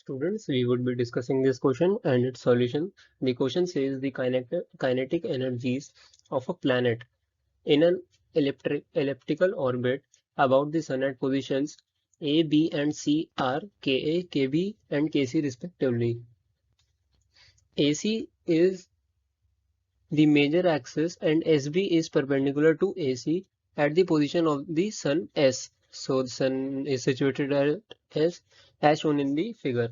Students, we would be discussing this question and its solution. The question says the kinetic energies of a planet in an elliptical orbit about the Sun at positions A, B, and C are Ka, Kb, and Kc respectively. AC is the major axis and SB is perpendicular to AC at the position of the Sun S. So the Sun is situated at S as shown in the figure.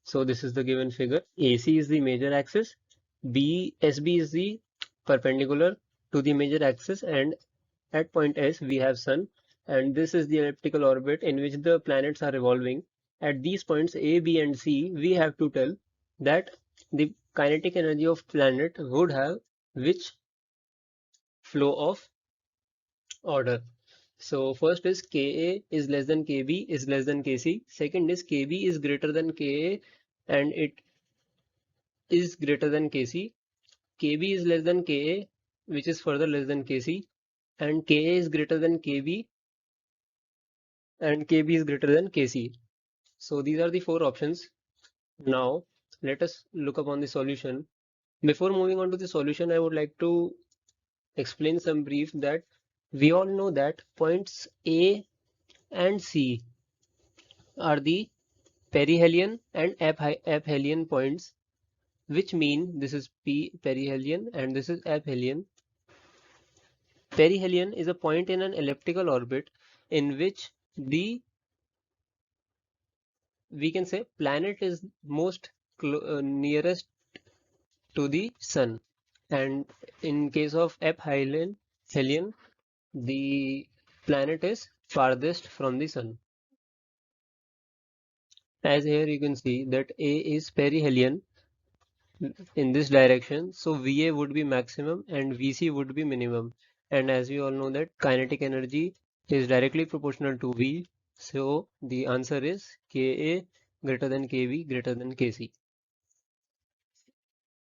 So this is the given figure. AC is the major axis, SB is the perpendicular to the major axis, and at point S we have Sun, and this is the elliptical orbit in which the planets are revolving. At these points A, B, and C, we have to tell that the kinetic energy of planet would have which flow of order. So first is Ka is less than Kb is less than Kc. Second is Kb is greater than Ka and it is greater than Kc. Kb is less than Ka, which is further less than Kc, and Ka is greater than Kb, and Kb is greater than Kc. So these are the four options. Now let us look upon the solution. Before moving on to the solution, I would like to explain some brief that we all know that points A and C are the perihelion and aphelion points, which mean this is P perihelion and this is aphelion. Perihelion is a point in an elliptical orbit in which the we can say planet is most nearest to the sun, and in case of aphelion, the planet is farthest from the sun. As here you can see that A is perihelion in this direction, so VA would be maximum and VC would be minimum. And as we all know that kinetic energy is directly proportional to V, so the answer is Ka greater than Kv greater than Kc.